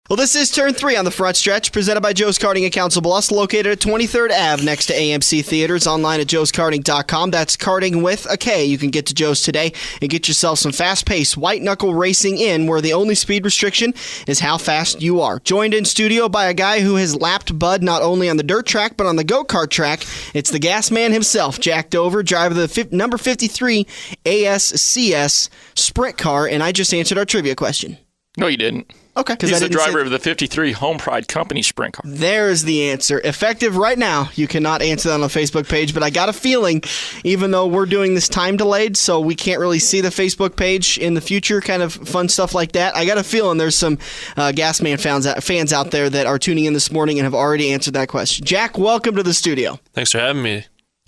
Well, this is turn 3 on the front stretch, presented by Joe's Karting in Council Bluffs, located at 23rd Ave next to AMC Theaters, online at joeskarting.com. That's karting with a K. You can get to Joe's today and get yourself some fast-paced white-knuckle racing in, where the only speed restriction is how fast you are. Joined in studio by a guy who has lapped Bud not only on the dirt track, but on the go-kart track. It's the gas man himself, Jack Dover, driver of the number 53 ASCS Sprint car, and I just answered our trivia question. No, you didn't. Okay. He's the driver of the 53 Home Pride Company Sprint car. There's the answer. Effective right now. You cannot answer that on the Facebook page, but I got a feeling, even though we're doing this time delayed, so we can't really see the Facebook page in the future, kind of fun stuff like that, I got a feeling there's some Gasman fans out there that are tuning in this morning and have already answered that question. Jack, welcome to the studio. Thanks for having me.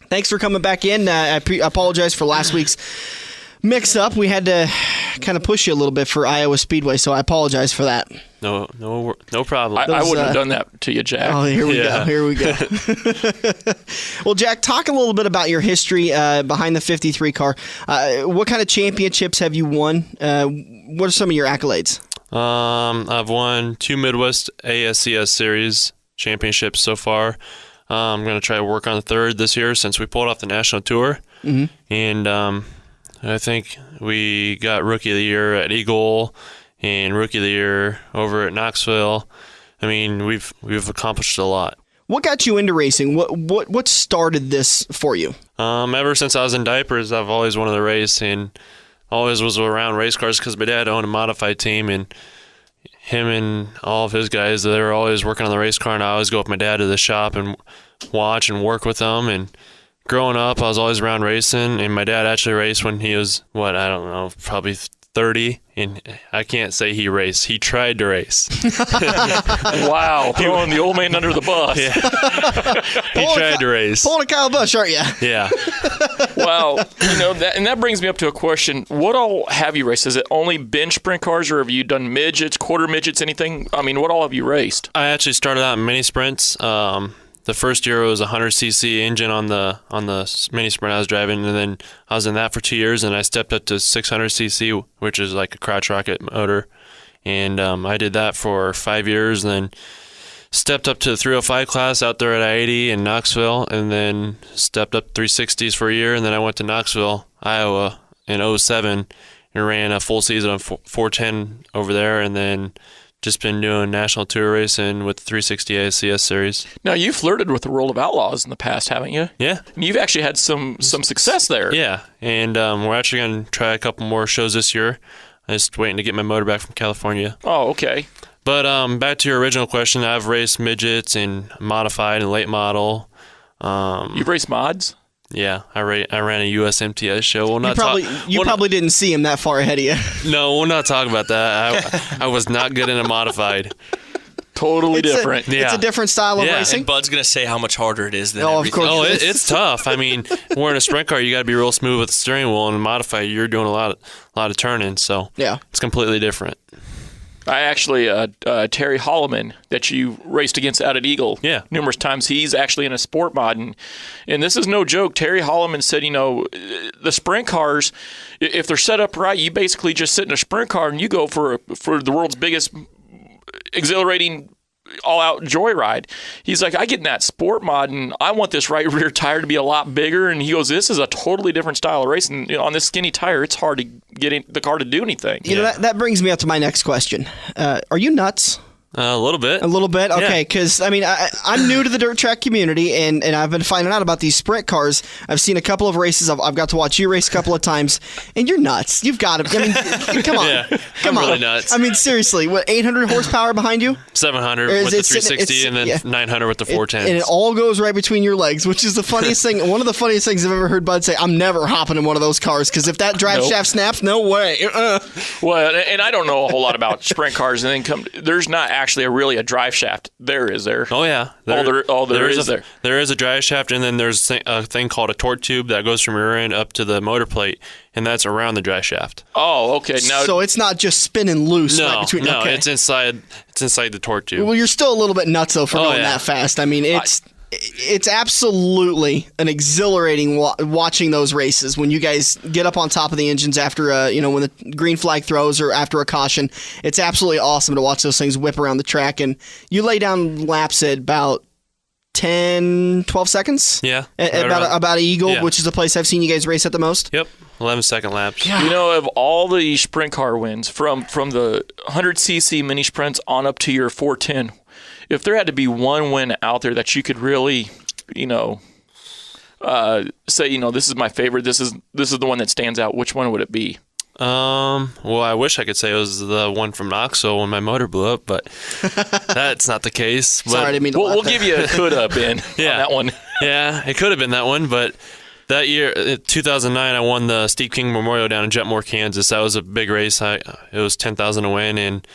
Thanks for coming back in. I apologize for last week's mix-up. We had to kind of push you a little bit for Iowa Speedway, so I apologize for that. No problem. I wouldn't have done that to you, Jack. Oh, here we go. Well, Jack, talk a little bit about your history behind the 53 car. What kind of championships have you won? What are some of your accolades? I've won 2 Midwest ASCS Series championships so far. I'm going to try to work on the 3rd this year since we pulled off the national tour. Mm-hmm. And I think we got Rookie of the Year at Eagle and Rookie of the Year over at Knoxville. I mean, we've accomplished a lot. What got you into racing? What started this for you? Ever since I was in diapers, I've always wanted to race and always was around race cars because my dad owned a modified team, and him and all of his guys, they were always working on the race car, and I always go with my dad to the shop and watch and work with them. And growing up, I was always around racing, and my dad actually raced when he was, probably 30, and I can't say he raced. He tried to race. Wow, throwing the old man under the bus. Yeah. He tried to race. Pulling a Kyle Busch, aren't you? Yeah. Well, that brings me up to a question. What all have you raced? Is it only bench sprint cars, or have you done midgets, quarter midgets, anything? I mean, what all have you raced? I actually started out in mini sprints. The first year was a 100cc engine on the mini sprint I was driving, and then I was in that for 2 years, and I stepped up to 600cc, which is like a crotch rocket motor, and I did that for 5 years, and then stepped up to the 305 class out there at I-80 in Knoxville, and then stepped up 360s for a year, and then I went to Knoxville, Iowa in 07 and ran a full season of 410 over there, and then just been doing national tour racing with the 360 ASCS series. Now, you flirted with the World of Outlaws in the past, haven't you? Yeah. And you've actually had some success there. Yeah, and we're actually going to try a couple more shows this year. I'm just waiting to get my motor back from California. Oh, okay. But back to your original question, I've raced midgets and modified and late model. You've raced mods? Yeah, I ran a USMTS show. You probably didn't see him that far ahead of you. No, we'll not talk about that. I was not good in a modified. Totally different. It's a different style of racing. And Bud's going to say how much harder it is than everything. Of course. It's tough. I mean, we're in a sprint car, you got to be real smooth with the steering wheel, and modified, you're doing a lot of turning, so yeah, it's completely different. I actually, Terry Holloman, that you raced against out at Eagle numerous times, he's actually in a sport mod. And this is no joke. Terry Holloman said, the sprint cars, if they're set up right, you basically just sit in a sprint car and you go for the world's biggest exhilarating all-out joyride. He's like, I get in that sport mod, and I want this right rear tire to be a lot bigger. And he goes, this is a totally different style of racing. On this skinny tire, it's hard to get the car to do anything. That brings me up to my next question. Are you nuts? A little bit. A little bit? Okay, because, I'm new to the dirt track community, and I've been finding out about these sprint cars. I've seen a couple of races. I've got to watch you race a couple of times, and you're nuts. You've got to. Come on. Yeah, come on. Really nuts. seriously, what, 800 horsepower behind you? 700 with the 360 and then 900 with the 410. And it all goes right between your legs, which is the funniest thing. One of the funniest things I've ever heard Bud say, I'm never hopping in one of those cars, because if that drive shaft snaps, no way. Well, and I don't know a whole lot about sprint cars, and then there's not actually a drive shaft there, is there? Oh, yeah. There is. There is a drive shaft, and then there's a thing called a torque tube that goes from your rear end up to the motor plate, and that's around the drive shaft. Oh, okay. Now, so it's not just spinning loose. No, between, it's inside the torque tube. Well, you're still a little bit nuts, though, for going that fast. it's absolutely an exhilarating watching those races when you guys get up on top of the engines after when the green flag throws or after a caution. It's absolutely awesome to watch those things whip around the track, and you lay down laps at about 10, 12 seconds. Yeah, about Eagle, yeah. which is the place I've seen you guys race at the most. Yep, 11-second laps. You know, of all the sprint car wins from the 100cc mini sprints on up to your 410, if there had to be one win out there that you could really, say, this is my favorite, this is the one that stands out, which one would it be? Well, I wish I could say it was the one from Knoxville when my motor blew up, but that's not the case. But Sorry, I didn't mean to laugh we'll there. give you a could have been on that one. Yeah, it could have been that one, but that year, 2009, I won the Steve King Memorial down in Jetmore, Kansas. That was a big race. It was $10,000 to win, and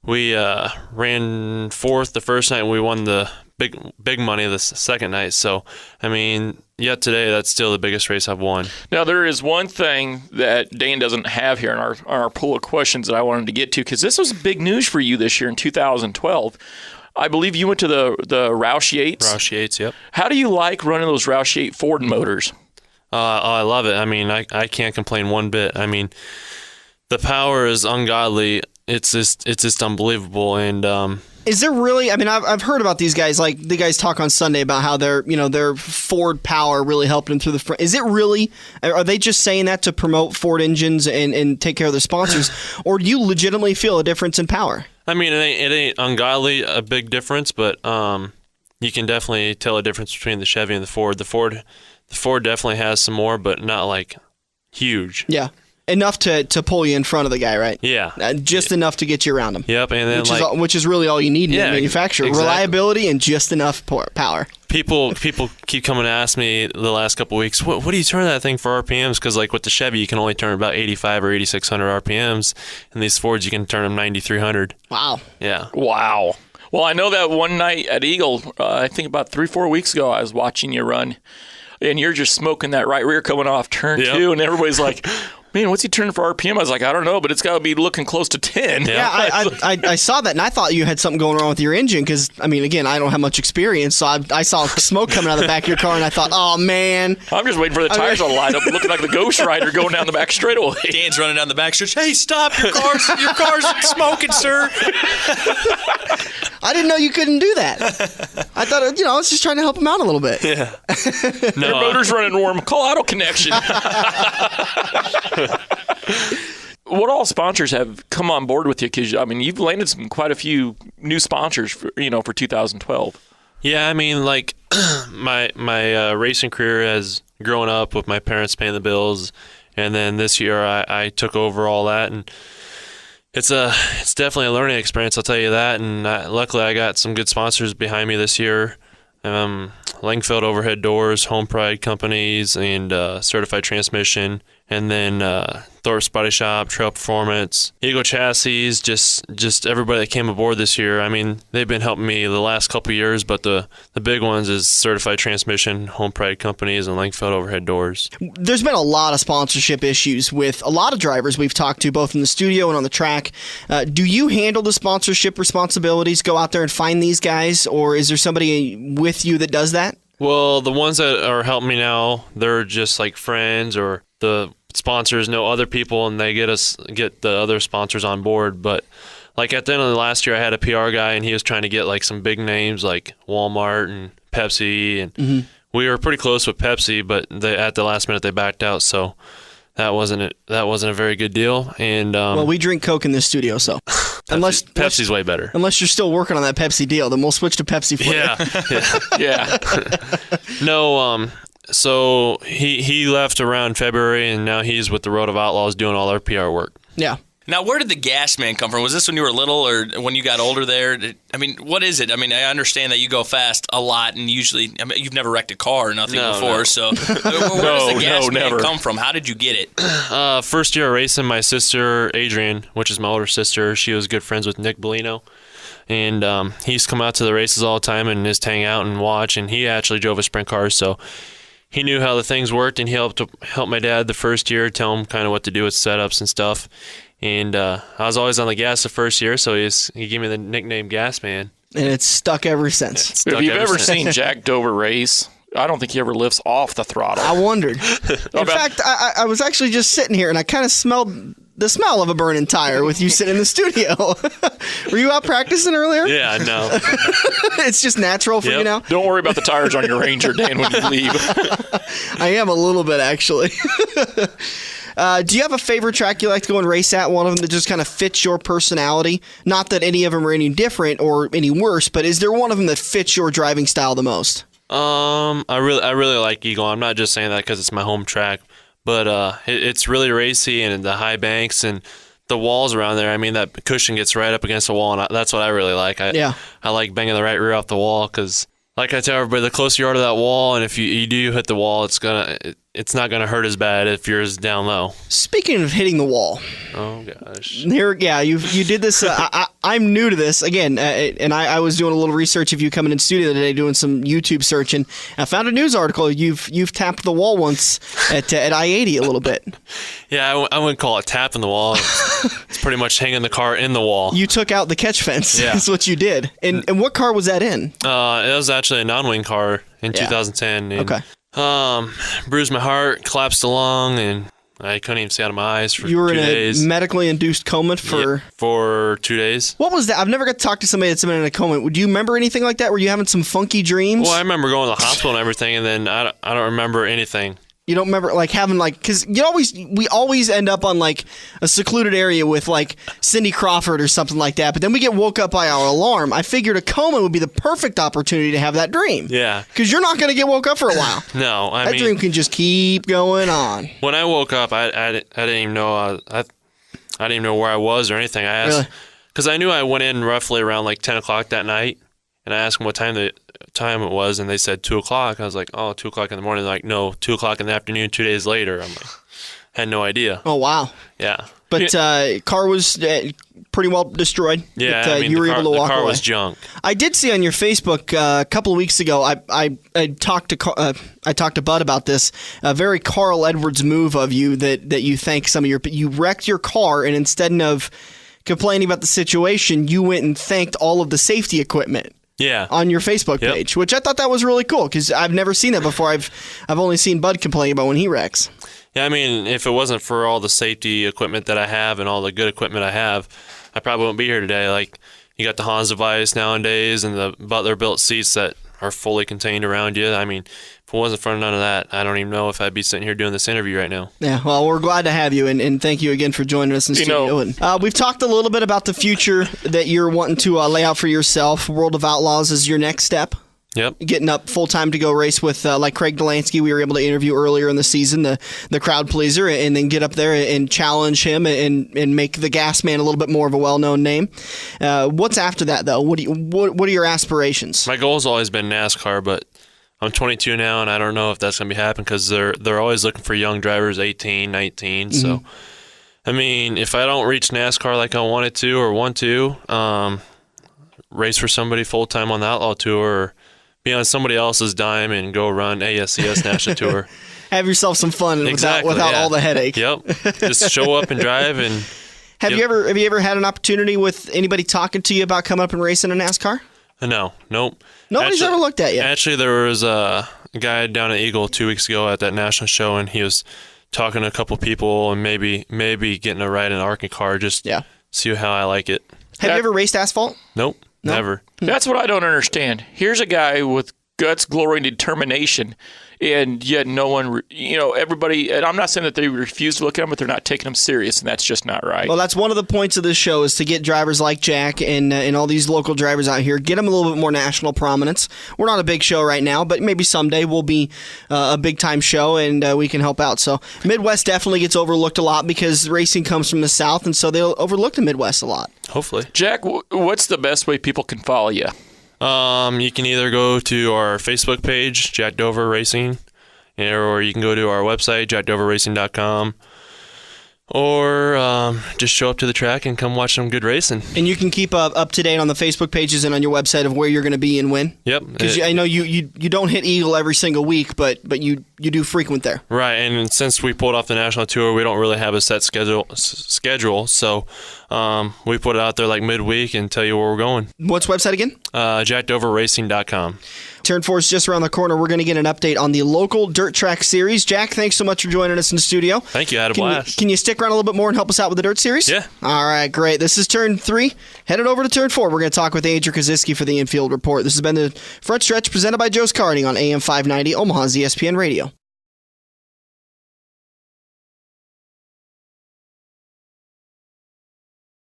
we ran fourth the first night, and we won the big money the second night. So, I mean, yet today, that's still the biggest race I've won. Now, there is one thing that Dan doesn't have here in our pool of questions that I wanted to get to, because this was big news for you this year in 2012. I believe you went to the Roush Yates. Roush Yates, yep. How do you like running those Roush Yates Ford motors? I love it. I mean, I can't complain one bit. I mean, the power is ungodly. It's just unbelievable. And is there really? I mean, I've heard about these guys. Like the guys talk on Sunday about how their Ford power really helped them through the front. Is it really? Are they just saying that to promote Ford engines and take care of their sponsors, or do you legitimately feel a difference in power? I mean, it ain't ungodly a big difference, but you can definitely tell a difference between the Chevy and the Ford. The Ford definitely has some more, but not like huge. Yeah. Enough to pull you in front of the guy, right? Yeah. Just enough to get you around him. Yep, and then which is really all you need in a manufacturer. Exactly. Reliability and just enough power. People keep coming to ask me the last couple of weeks, what do you turn that thing for RPMs? Because like with the Chevy, you can only turn about 85 or 8,600 RPMs, and these Fords, you can turn them 9,300. Wow. Yeah. Wow. Well, I know that one night at Eagle, I think about 3-4 weeks ago, I was watching you run, and you're just smoking that right rear coming off turn 2, and everybody's like, man, what's he turning for RPM? I was like, I don't know, but it's got to be looking close to 10. Yeah, I saw that, and I thought you had something going wrong with your engine because, I mean, again, I don't have much experience, so I saw smoke coming out of the back of your car, and I thought, oh, man. I'm just waiting for the tires to light up, looking like the Ghost Rider going down the back straightaway. Dan's running down the back stretch. Hey, stop! Your car's smoking, sir. I didn't know you couldn't do that. I thought, I was just trying to help him out a little bit. Yeah. No, your motor's running warm. Call Auto Connection. What all sponsors have come on board with you? Because I mean, you've landed quite a few new sponsors for 2012. Yeah, I mean, like my racing career has grown up with my parents paying the bills, and then this year I took over all that, and it's definitely a learning experience, I'll tell you that. And luckily, I got some good sponsors behind me this year. Langfeld Overhead Doors, Home Pride Companies, and Certified Transmission, and then Thorpe's Body Shop, Trail Performance, Eagle Chassis, just everybody that came aboard this year. I mean, they've been helping me the last couple of years, but the big ones is Certified Transmission, Home Pride Companies, and Langfeld Overhead Doors. There's been a lot of sponsorship issues with a lot of drivers we've talked to, both in the studio and on the track. Do you handle the sponsorship responsibilities, go out there and find these guys, or is there somebody with you that does that? Well, the ones that are helping me now, they're just like friends, or the sponsors know other people and they get the other sponsors on board. But like at the end of the last year, I had a PR guy and he was trying to get like some big names like Walmart and Pepsi, and we were pretty close with Pepsi, but at the last minute they backed out, so that wasn't a very good deal. And well, we drink Coke in this studio, so Pepsi's way better. Unless you're still working on that Pepsi deal, then we'll switch to Pepsi for you. Yeah. No, so he left around February, and now he's with the Road of Outlaws doing all our PR work. Yeah. Now, where did the gas man come from? Was this when you were little or when you got older there? I mean, what is it? I mean, I understand that you go fast a lot, and usually, I mean, you've never wrecked a car or nothing before, so where does the gas man come from? How did you get it? First year of racing, my sister, Adrian, which is my older sister, she was good friends with Nick Bellino, and he used to come out to the races all the time and just hang out and watch, and he actually drove a sprint car, so he knew how the things worked, and he helped my dad the first year, tell him kind of what to do with setups and stuff. And I was always on the gas the first year, so he gave me the nickname Gas Man. And it's stuck ever since. If you've ever seen Jack Dover race, I don't think he ever lifts off the throttle. I wondered. In fact, I was actually just sitting here, and I kind of smelled the smell of a burning tire with you sitting in the studio. Were you out practicing earlier? Yeah, no. It's just natural for you now? Don't worry about the tires on your Ranger, Dan, when you leave. I am a little bit, actually. Do you have a favorite track you like to go and race at? One of them that just kind of fits your personality? Not that any of them are any different or any worse, but is there one of them that fits your driving style the most? I really like Eagle. I'm not just saying that because it's my home track, but it's really racy and the high banks and the walls around there. I mean, that cushion gets right up against the wall, and that's what I really like. I like banging the right rear off the wall because, like I tell everybody, the closer you are to that wall, and if you do hit the wall, it's not gonna hurt as bad if you're down low. Speaking of hitting the wall, oh gosh, you did this. I'm new to this again, and I was doing a little research of you coming in studio today, doing some YouTube searching. I found a news article. You've tapped the wall once at I-80 a little bit. Yeah, I wouldn't call it tapping the wall. It's pretty much hanging the car in the wall. You took out the catch fence. Yeah. That's what you did. And what car was that in? It was actually a non-wing car in 2010. And, okay. Bruised my heart, collapsed the lung, and I couldn't even see out of my eyes for 2 days. You were in a medically induced coma for 2 days. What was that? I've never got to talk to somebody that's been in a coma. Do you remember anything like that? Were you having some funky dreams? Well, I remember going to the hospital and everything, and then I don't remember anything. You don't remember having because we always end up on a secluded area with Cindy Crawford or something like that, but then we get woke up by our alarm. I figured a coma would be the perfect opportunity to have that dream. Yeah, because you're not going to get woke up for a while. No, that dream can just keep going on. When I woke up, I didn't even know I didn't even know where I was or anything. I asked because I knew I went in roughly around 10 o'clock that night, and I asked them what time it was, and they said 2 o'clock. I was like, 2 o'clock in the morning. They're like, no, 2 o'clock in the afternoon, 2 days later. I'm like, had no idea. Oh, wow. Yeah. But car was pretty well destroyed. Yeah, but, you were able to walk away. The car was junk. I did see on your Facebook a couple of weeks ago. I talked to Bud about this. A very Carl Edwards move of you that you thank some of you wrecked your car, and instead of complaining about the situation, you went and thanked all of the safety equipment. Yeah. On your Facebook page, which I thought that was really cool because I've never seen that before. I've only seen Bud complain about when he wrecks. Yeah, I mean, if it wasn't for all the safety equipment that I have and all the good equipment I have, I probably wouldn't be here today. You got the Hans device nowadays and the Butler built seats that are fully contained around you. I mean, if it wasn't for none of that, I don't even know if I'd be sitting here doing this interview right now. Yeah, well, we're glad to have you, and thank you again for joining us in studio. We've talked a little bit about the future that you're wanting to lay out for yourself. World of Outlaws is your next step. Yep. Getting up full-time to go race with Craig Delansky, we were able to interview earlier in the season, the crowd pleaser, and then get up there and challenge him and make the Gas Man a little bit more of a well-known name. What's after that, though? What are your aspirations? My goal's always been NASCAR, but I'm 22 now, and I don't know if that's going to be happening because they're always looking for young drivers, 18, 19. Mm-hmm. So, I mean, if I don't reach NASCAR like I wanted to or want to, race for somebody full-time on the Outlaw Tour or be on somebody else's dime and go run ASCS National Tour. Have yourself some fun without all the headache. Yep. Just show up and drive. And Have you ever had an opportunity with anybody talking to you about coming up and racing in NASCAR? No. Nope. Nobody's ever looked at you. Actually, there was a guy down at Eagle 2 weeks ago at that national show, and he was talking to a couple people and maybe getting a ride in an ARCA car, just see how I like it. Have you ever raced asphalt? Nope. No? Never. That's what I don't understand. Here's a guy with guts, glory, and determination, and yet no one, everybody, and I'm not saying that they refuse to look at him, but they're not taking him serious, and that's just not right. Well, that's one of the points of this show is to get drivers like Jack and all these local drivers out here, get them a little bit more national prominence. We're not a big show right now, but maybe someday we'll be a big-time show, and we can help out. So Midwest definitely gets overlooked a lot because racing comes from the South, and so they'll overlook the Midwest a lot. Hopefully. Jack, what's the best way people can follow you? You can either go to our Facebook page, Jack Dover Racing, or you can go to our website, jackdoverracing.com. or just show up to the track and come watch some good racing. And you can keep up to date on the Facebook pages and on your website of where you're going to be and when. Yep. Because I know you don't hit Eagle every single week, but you do frequent there. Right, and since we pulled off the national tour, we don't really have a set schedule. So we put it out there like midweek and tell you where we're going. What's website again? JackDoverRacing.com. Turn 4 is just around the corner. We're going to get an update on the local dirt track series. Jack, thanks so much for joining us in the studio. Thank you. I had a blast. Can you stick around a little bit more and help us out with the dirt series? Yeah. All right, great. This is Turn 3. Headed over to Turn 4. We're going to talk with Adrian Kaziski for the Infield Report. This has been the Front Stretch presented by Joe's Karting on AM 590, Omaha's ESPN Radio.